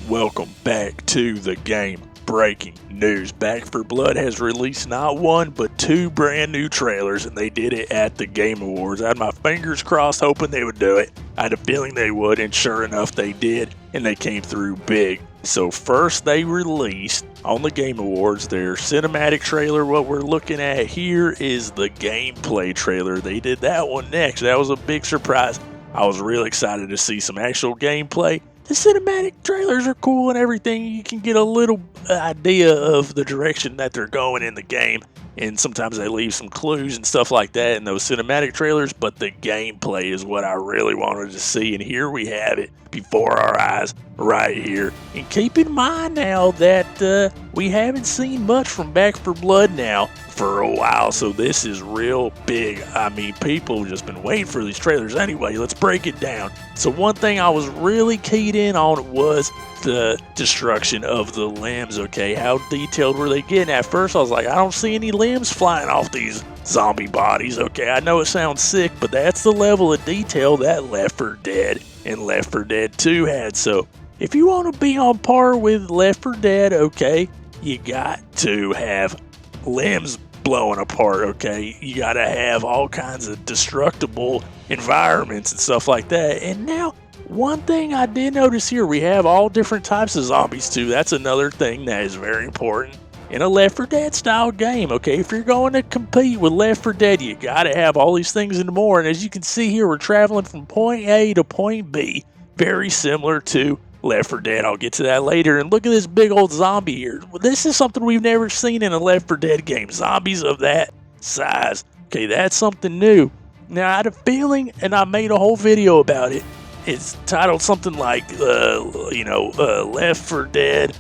Welcome back to the game. Breaking news. Back 4 Blood has released not one, but 2 brand new trailers, and they did it at the Game Awards. I had my fingers crossed hoping they would do it. I had a feeling they would, and sure enough they did, and they came through big. So first they released on the Game Awards their cinematic trailer. What we're looking at here is the gameplay trailer. They did that one next. That was a big surprise. I was real excited to see some actual gameplay. The cinematic trailers are cool and everything. You can get a little idea of the direction that they're going in the game. And sometimes they leave some clues and stuff like that in those cinematic trailers. But the gameplay is what I really wanted to see. And here we have it before our eyes right here. And keep in mind now that we haven't seen much from Back 4 Blood now for a while. So this is real big. I mean, people have just been waiting for these trailers anyway. Let's break it down. So one thing I was really keyed in on was the destruction of the limbs. Okay, how detailed were they getting? At first I was like, I don't see any limbs flying off these zombie bodies. Okay, I know it sounds sick, but that's the level of detail that Left 4 Dead and Left 4 Dead 2 had. So if you want to be on par with Left 4 Dead, okay, you got to have limbs blowing apart. Okay, you got to have all kinds of destructible environments and stuff like that. And now one thing I did notice here, we have all different types of zombies too. That's another thing that is very important in a Left 4 Dead style game. Okay, if you're going to compete with Left 4 Dead, you got to have all these things and more. And as you can see here, we're traveling from point A to point B, very similar to Left 4 Dead. I'll get to that later. And look at this big old zombie here. This is something we've never seen in a Left 4 Dead game. Zombies of that size. Okay, that's something new. Now, I had a feeling, and I made a whole video about it. It's titled something like, Left 4 Dead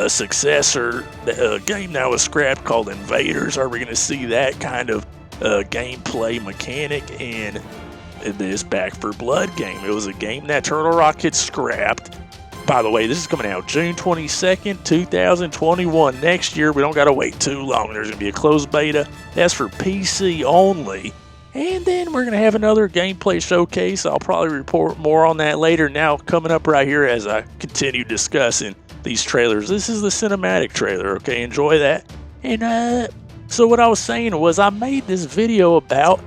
successor. The game now is scrapped called Invaders. Are we going to see that kind of gameplay mechanic in this Back 4 Blood game? It was a game that Turtle Rock had scrapped. By the way, this is coming out June 22nd, 2021. Next year, we don't got to wait too long. There's going to be a closed beta. That's for PC only. And then we're going to have another gameplay showcase. I'll probably report more on that later. Now, coming up right here as I continue discussing these trailers. This is the cinematic trailer, okay? Enjoy that. And so what I was saying was I made this video about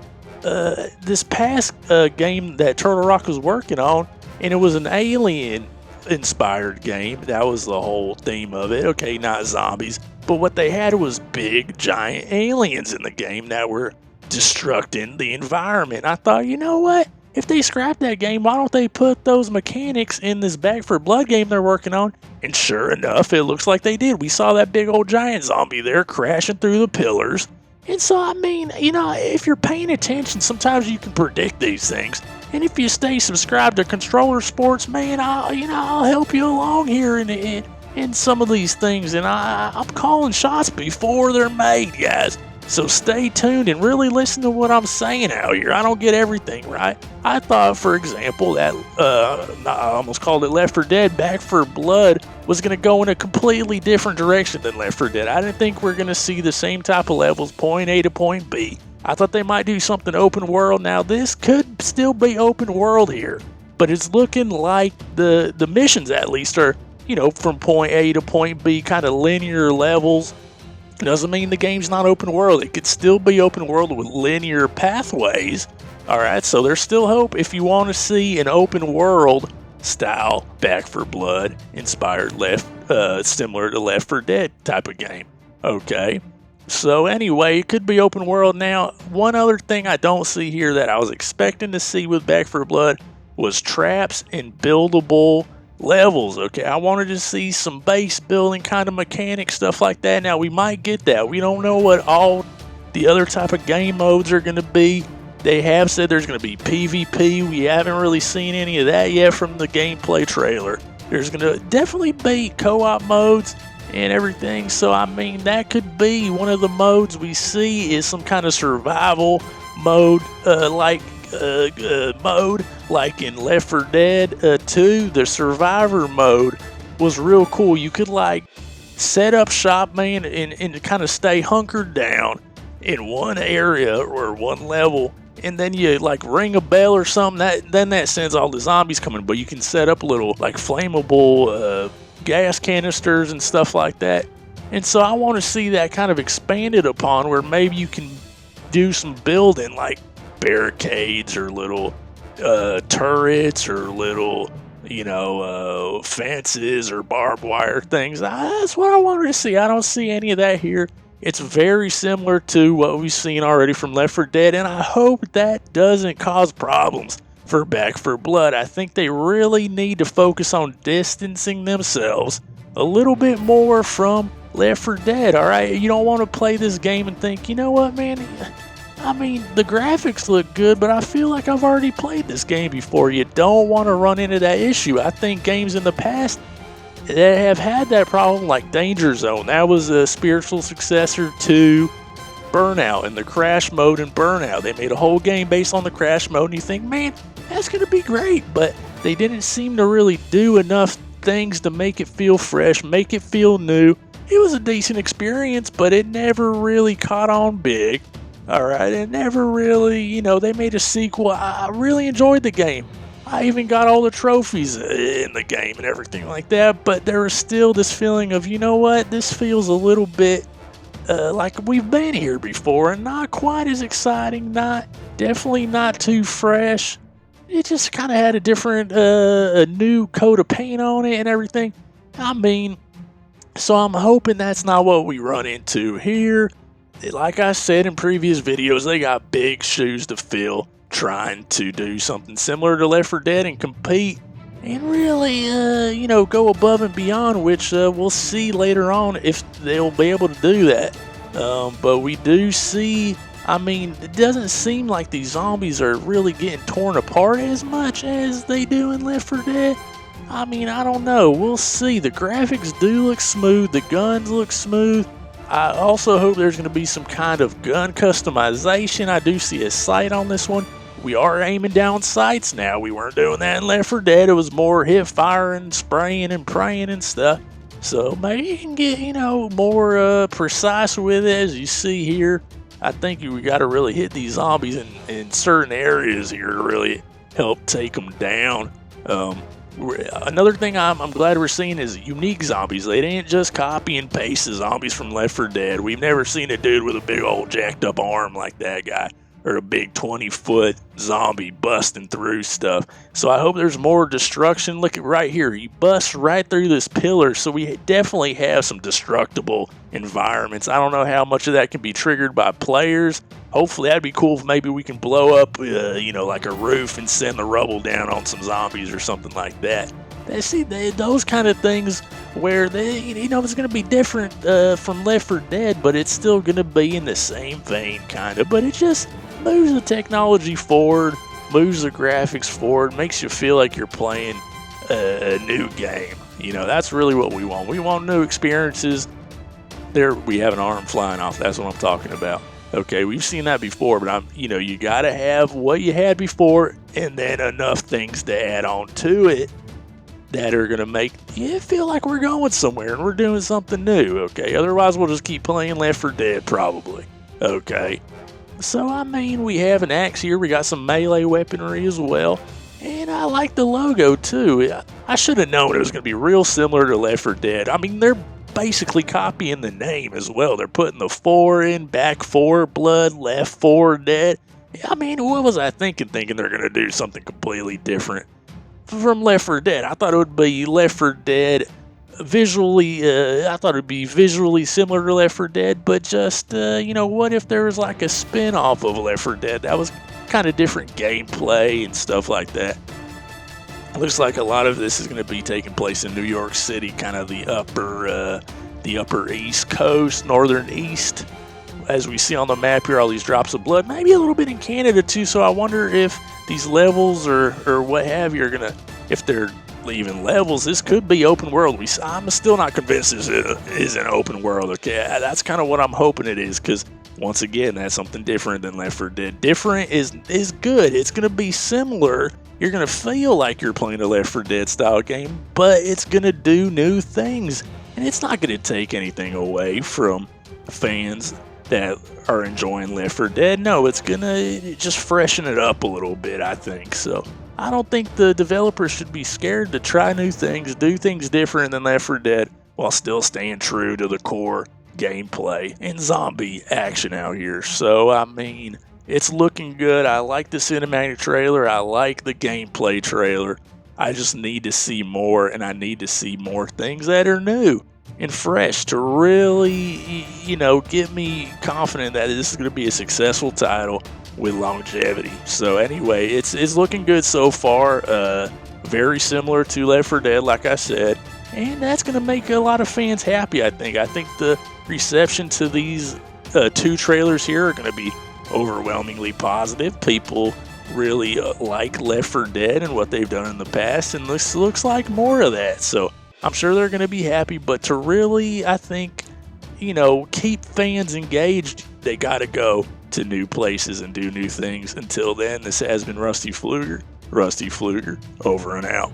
this past game that Turtle Rock was working on, and it was an alien-inspired game. That was the whole theme of it. Okay, not zombies. But what they had was big, giant aliens in the game that were destructing the environment. I thought, you know what? If they scrap that game, why don't they put those mechanics in this Back 4 Blood game they're working on? And sure enough, it looks like they did. We saw that big old giant zombie there crashing through the pillars. And so, I mean, if you're paying attention, sometimes you can predict these things. And if you stay subscribed to Controller Sports, man, I'll help you along here in some of these things. And I'm calling shots before they're made, guys. So stay tuned and really listen to what I'm saying out here. I don't get everything right. I thought, for example, that I almost called it Left 4 Dead. Back 4 Blood was going to go in a completely different direction than Left 4 Dead. I didn't think we're going to see the same type of levels, point A to point B. I thought they might do something open world. Now, this could still be open world here, but it's looking like the missions at least are, from point A to point B, kind of linear levels. Doesn't mean the game's not open world. It could still be open world with linear pathways. Alright, so there's still hope if you want to see an open world style Back 4 Blood inspired similar to Left 4 Dead type of game. Okay, so anyway, it could be open world. Now, one other thing I don't see here that I was expecting to see with Back 4 Blood was traps and buildable levels. Okay, I wanted to see some base building kind of mechanics, stuff like that. Now, we might get that. We don't know what all the other type of game modes are going to be. They have said there's going to be PvP. We haven't really seen any of that yet from the gameplay trailer. There's going to definitely be co-op modes and everything. So, I mean, that could be one of the modes we see is some kind of survival mode, mode like in Left 4 Dead 2. The survivor mode was real cool. You could set up shop, man, and kind of stay hunkered down in one area or one level, and then you ring a bell or something. That sends all the zombies coming. But you can set up little flammable gas canisters and stuff like that. And so I want to see that kind of expanded upon, where maybe you can do some building like barricades or little turrets or little, fences or barbed wire things. That's what I wanted to see. I don't see any of that here. It's very similar to what we've seen already from Left 4 Dead, and I hope that doesn't cause problems for Back 4 Blood. I think they really need to focus on distancing themselves a little bit more from Left 4 Dead, alright? You don't want to play this game and think, you know what, man? I mean, the graphics look good, but I feel like I've already played this game before. You don't want to run into that issue. I think games in the past that have had that problem, like Danger Zone, that was a spiritual successor to Burnout and the crash mode in Burnout. They made a whole game based on the crash mode, and you think, man, that's going to be great, but they didn't seem to really do enough things to make it feel fresh, make it feel new. It was a decent experience, but it never really caught on big. Alright, it never really, they made a sequel. I really enjoyed the game. I even got all the trophies in the game and everything like that, but there was still this feeling of, you know what, this feels a little bit like we've been here before, and not quite as exciting, definitely not too fresh. It just kind of had a different, a new coat of paint on it and everything. I mean, so I'm hoping that's not what we run into here. Like I said in previous videos, they got big shoes to fill trying to do something similar to Left 4 Dead and compete and really, go above and beyond, which we'll see later on if they'll be able to do that. But we do see, it doesn't seem like these zombies are really getting torn apart as much as they do in Left 4 Dead. I don't know. We'll see. The graphics do look smooth. The guns look smooth. I also hope there's going to be some kind of gun customization. I do see a sight on this one. We are aiming down sights now. We weren't doing that in Left 4 Dead. It was more hip firing, spraying, and praying and stuff. So maybe you can get, more precise with it. As you see here, I think we got to really hit these zombies in certain areas here to really help take them down. Another thing I'm glad we're seeing is unique zombies. They didn't just copy and paste the zombies from Left 4 Dead. We've never seen a dude with a big old jacked up arm like that guy, or a big 20-foot zombie busting through stuff. So I hope there's more destruction. Look at right here. He busts right through this pillar, so we definitely have some destructible environments. I don't know how much of that can be triggered by players. Hopefully that'd be cool if maybe we can blow up, like a roof and send the rubble down on some zombies or something like that. See, those kind of things where it's going to be different from Left 4 Dead, but it's still going to be in the same vein, kind of. But it just moves the technology forward, moves the graphics forward, makes you feel like you're playing a new game. That's really what we want. We want new experiences. There, we have an arm flying off. That's what I'm talking about. Okay, we've seen that before, but you got to have what you had before and then enough things to add on to it that are going to make it feel like we're going somewhere and we're doing something new, okay? Otherwise, we'll just keep playing Left 4 Dead, probably, okay? So, we have an axe here. We got some melee weaponry as well. And I like the logo, too. I should have known it was going to be real similar to Left 4 Dead. They're basically copying the name as well. They're putting the 4 in, Back 4 Blood, Left 4 Dead. What was I thinking they're going to do something completely different from Left 4 Dead? I thought it would be Left 4 Dead visually, I thought it would be visually similar to Left 4 Dead, but just, what if there was like a spin-off of Left 4 Dead that was kind of different gameplay and stuff like that. Looks like a lot of this is going to be taking place in New York City, kind of the upper East Coast, northern East. As we see on the map here, all these drops of blood, maybe a little bit in Canada too, so I wonder if these levels or what have you are going to, if they're even levels, this could be open world. I'm still not convinced this is an open world, okay? That's kind of what I'm hoping it is, because once again, that's something different than Left 4 Dead. Different is good. It's going to be similar. You're going to feel like you're playing a Left 4 Dead style game, but it's going to do new things. And it's not going to take anything away from fans that are enjoying Left 4 Dead. No, it's going to just freshen it up a little bit, I think. So I don't think the developers should be scared to try new things, do things different than Left 4 Dead, while still staying true to the core gameplay and zombie action out here. So, I mean, it's looking good. I like the cinematic trailer. I like the gameplay trailer. I just need to see more, and I need to see more things that are new and fresh to really, get me confident that this is going to be a successful title with longevity. So anyway, it's looking good so far. Very similar to Left 4 Dead, like I said, and that's going to make a lot of fans happy, I think. I think the reception to these two trailers here are going to be overwhelmingly positive. People really like Left 4 Dead and what they've done in the past, and this looks like more of that. So I'm sure they're going to be happy, but to really, I think, keep fans engaged, they got to go to new places and do new things. Until then, this has been Rusty Pfluger, over and out.